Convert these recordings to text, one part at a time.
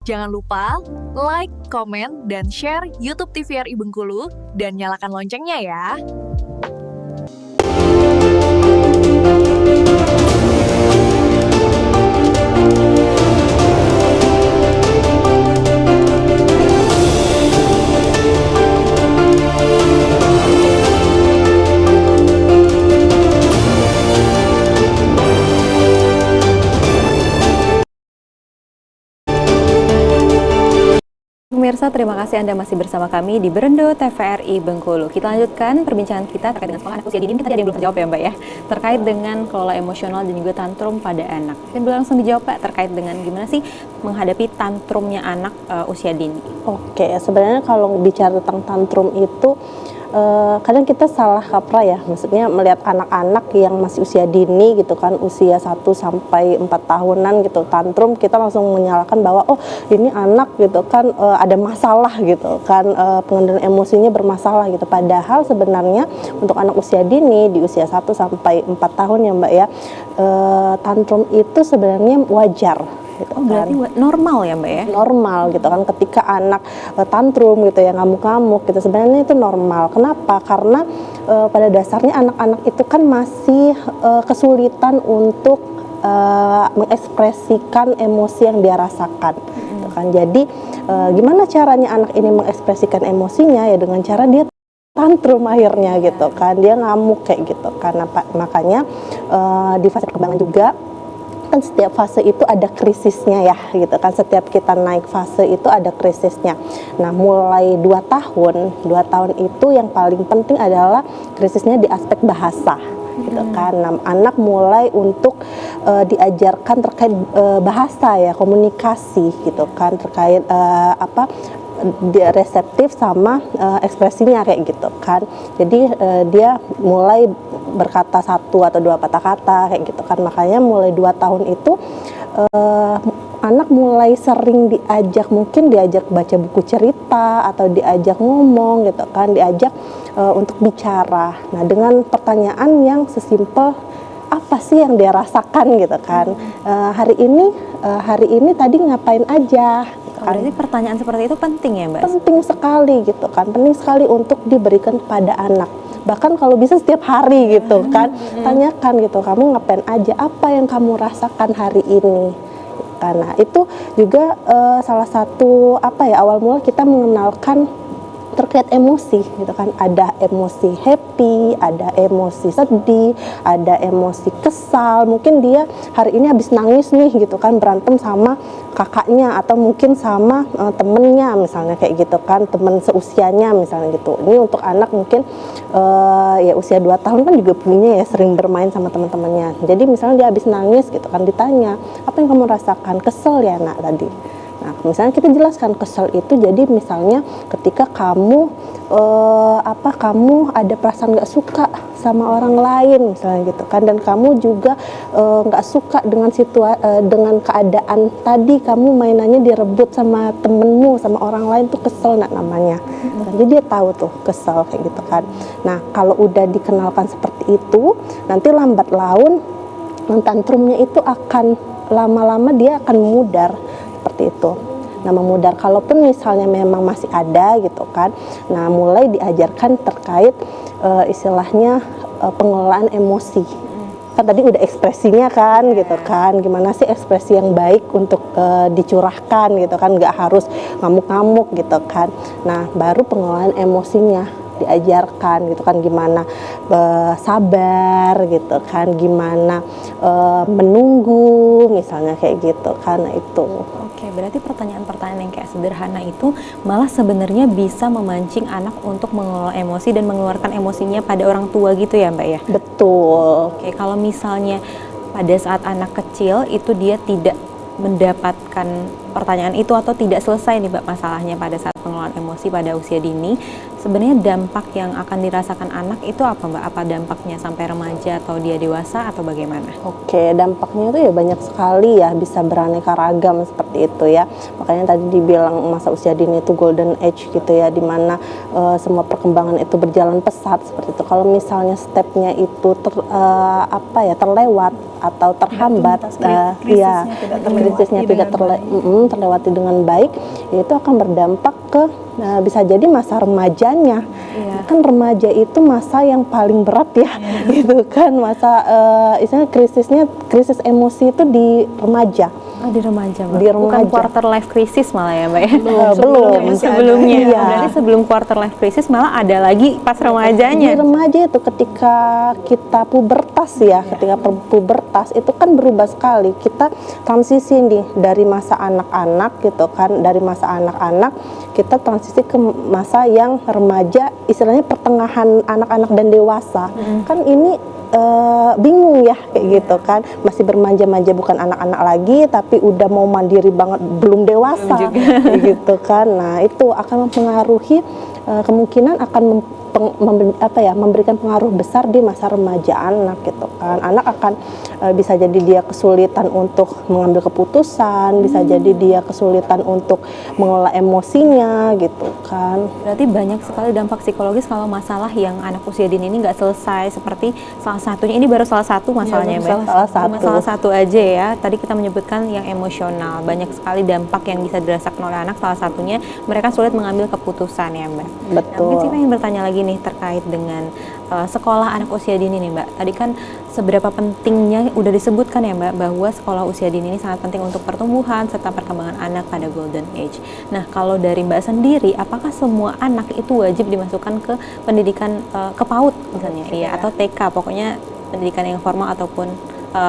Jangan lupa like, komen, dan share YouTube TVRI Bengkulu dan nyalakan loncengnya ya. Pemirsa, terima kasih Anda masih bersama kami di Berendo TVRI Bengkulu. Kita lanjutkan perbincangan kita terkait dengan sekolah anak usia dini. Mungkin tadi ada yang belum terjawab ya Mbak ya, terkait dengan kelola emosional dan juga tantrum pada anak. Mungkin boleh langsung dijawab Pak, terkait dengan gimana sih menghadapi tantrumnya anak usia dini. Oke, sebenarnya kalau bicara tentang tantrum itu kadang kita salah kaprah ya, maksudnya melihat anak-anak yang masih usia dini gitu kan, usia 1 sampai 4 tahunan gitu, tantrum, kita langsung menyalahkan bahwa oh ini anak gitu kan ada masalah gitu kan, pengendalian emosinya bermasalah gitu. Padahal sebenarnya untuk anak usia dini di usia 1 sampai 4 tahun ya Mbak ya, tantrum itu sebenarnya wajar. Gitu oh, berarti normal ya Mbak ya? Normal gitu kan, ketika anak tantrum gitu ya, ngamuk-ngamuk gitu, sebenarnya itu normal. Kenapa? Karena pada dasarnya anak-anak itu kan masih kesulitan untuk mengekspresikan emosi yang dia rasakan gitu kan. Jadi gimana caranya anak ini mengekspresikan emosinya ya dengan cara dia tantrum akhirnya gitu kan, dia ngamuk kayak gitu kan. Makanya di fase perkembangan juga kan setiap fase itu ada krisisnya ya gitu kan, setiap kita naik fase itu ada krisisnya. Nah mulai 2 tahun itu yang paling penting adalah krisisnya di aspek bahasa gitu kan. Nah, anak mulai untuk diajarkan terkait bahasa ya, komunikasi gitu kan, terkait dia reseptif sama ekspresinya kayak gitu kan. Jadi dia mulai berkata 1 atau 2 patah kata kayak gitu kan. Makanya mulai 2 tahun itu anak mulai sering mungkin diajak baca buku cerita atau diajak ngomong gitu kan, diajak untuk bicara. Nah dengan pertanyaan yang sesimpel apa sih yang dia rasakan gitu kan, hari ini tadi ngapain aja. Berarti pertanyaan seperti itu penting ya Mbak? Penting sekali gitu kan, penting sekali untuk diberikan kepada anak. Bahkan kalau bisa setiap hari gitu kan, tanyakan gitu, kamu ngapain aja, apa yang kamu rasakan hari ini. Karena itu juga salah satu awal mula kita mengenalkan terkait emosi gitu kan. Ada emosi happy, ada emosi sedih, ada emosi kesal. Mungkin dia hari ini habis nangis nih gitu kan, berantem sama kakaknya atau mungkin sama temennya misalnya kayak gitu kan, temen seusianya misalnya gitu. Ini untuk anak mungkin ya usia 2 tahun kan juga punya ya, sering bermain sama teman-temannya. Jadi misalnya dia habis nangis gitu kan, ditanya apa yang kamu rasakan, kesel ya nak tadi. Nah, misalnya kita jelaskan kesel itu jadi misalnya ketika kamu ada perasaan nggak suka sama orang lain misalnya gitu kan, dan kamu juga nggak suka dengan keadaan tadi kamu mainannya direbut sama temenmu, sama orang lain, tuh kesel namanya. Jadi dia tahu tuh kesel kayak gitu kan. Nah kalau udah dikenalkan seperti itu, nanti lambat laun tantrumnya itu akan lama-lama dia akan memudar seperti itu. Nah memudar, kalaupun misalnya memang masih ada gitu kan, nah mulai diajarkan terkait istilahnya pengelolaan emosi. Kan tadi udah ekspresinya kan gitu kan, gimana sih ekspresi yang baik untuk dicurahkan gitu kan, nggak harus ngamuk-ngamuk gitu kan. Nah baru pengelolaan emosinya diajarkan gitu kan, gimana sabar gitu kan, gimana menunggu misalnya kayak gitu kan. Nah itu. Oke, berarti pertanyaan-pertanyaan yang kayak sederhana itu malah sebenarnya bisa memancing anak untuk mengelola emosi dan mengeluarkan emosinya pada orang tua gitu ya Mbak ya? Betul. Oke, kalau misalnya pada saat anak kecil itu dia tidak mendapatkan pertanyaan itu atau tidak selesai nih Mbak masalahnya pada saat pengelolaan emosi pada usia dini, sebenarnya dampak yang akan dirasakan anak itu apa Mbak? Apa dampaknya sampai remaja atau dia dewasa atau bagaimana? Oke, dampaknya itu ya banyak sekali ya, bisa beraneka ragam seperti itu ya. Makanya tadi dibilang masa usia dini itu golden age gitu ya, dimana semua perkembangan itu berjalan pesat seperti itu. Kalau misalnya stepnya itu terlewat atau terhambat, krisisnya tidak belum terlewati dengan baik, itu akan berdampak ke bisa jadi masa remajanya. Kan remaja itu masa yang paling berat ya, gitu kan, masa istilahnya krisis emosi itu di remaja. Oh, di remaja, Mbak. Di Bukan remaja. quarter life crisis malah ya, Mbak ya? Belum. Sebelumnya. Iya. Berarti sebelum quarter life crisis malah ada lagi pas remajanya. Di remaja itu ketika kita pubertas ya, ketika pubertas itu kan berubah sekali. Kita transisi nih dari masa anak-anak gitu kan, dari masa anak-anak kita transisi ke masa yang remaja, istilahnya pertengahan anak-anak dan dewasa. Kan ini bingung ya kayak gitu kan, masih bermanja-manja, bukan anak-anak lagi tapi udah mau mandiri banget, belum dewasa kayak gitu kan. Nah itu akan mempengaruhi, kemungkinan akan memberikan pengaruh besar di masa remaja anak gitu kan. Anak akan bisa jadi dia kesulitan untuk mengambil keputusan, bisa jadi dia kesulitan untuk mengelola emosinya gitu kan. Berarti banyak sekali dampak psikologis kalau masalah yang anak usia dini ini nggak selesai, seperti salah satunya, ini baru salah satu masalahnya, Mbak. Salah Salah satu aja ya. Tadi kita menyebutkan yang emosional, banyak sekali dampak yang bisa dirasakan oleh anak. Salah satunya mereka sulit mengambil keputusan ya, Mbak. Betul. Nah, mungkin saya ingin bertanya lagi nih terkait dengan sekolah anak usia dini nih, Mbak. Tadi kan seberapa pentingnya udah disebutkan ya, Mbak, bahwa sekolah usia dini ini sangat penting untuk pertumbuhan serta perkembangan anak pada golden age. Nah, kalau dari Mbak sendiri, apakah semua anak itu wajib dimasukkan ke pendidikan ke PAUD misalnya, iya, atau TK, pokoknya pendidikan yang formal ataupun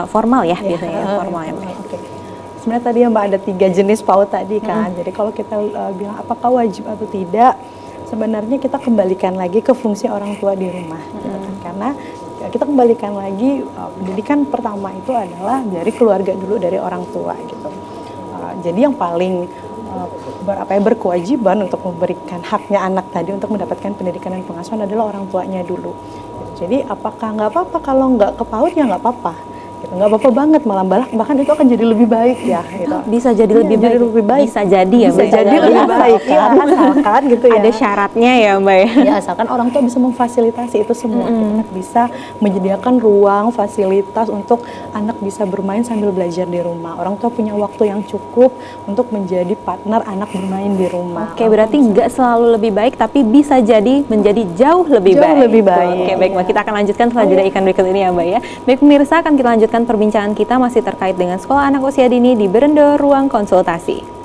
formal ya, biasanya formal ya, Mbak. Oke. Sebenarnya tadi ya, Mbak, ada 3 jenis PAUD tadi kan. Jadi kalau kita bilang apakah wajib atau tidak, sebenarnya kita kembalikan lagi ke fungsi orang tua di rumah, gitu kan. Karena kita kembalikan lagi, pendidikan pertama itu adalah dari keluarga dulu, dari orang tua gitu. Jadi yang paling berkewajiban untuk memberikan haknya anak tadi untuk mendapatkan pendidikan dan pengasuhan adalah orang tuanya dulu. Jadi apakah nggak apa-apa kalau nggak ke PAUD, ya nggak apa-apa. Gitu. Nggak apa-apa banget, malah bahkan itu akan jadi lebih baik ya. Gitu. Bisa jadi lebih baik. Bisa jadi ya, Bisa Mbak. jadi lebih baik kan, asalkan gitu ya. Ada syaratnya ya, Mbak ya. Ya, asalkan orang tua bisa memfasilitasi itu semua. Anak bisa menyediakan ruang, fasilitas untuk anak bisa bermain sambil belajar di rumah. Orang tua punya waktu yang cukup untuk menjadi partner anak bermain di rumah. Oke, berarti nggak selalu lebih baik, tapi bisa jadi menjadi jauh lebih Jauh baik. lebih baik. Oke, baik, Mbak. Kita akan lanjutkan setelah jeda iklan berikut ini ya, Mbak ya. Baik, pemirsa, akan kita lanjutkan perbincangan kita masih terkait dengan sekolah anak usia dini di Berendo Ruang Konsultasi.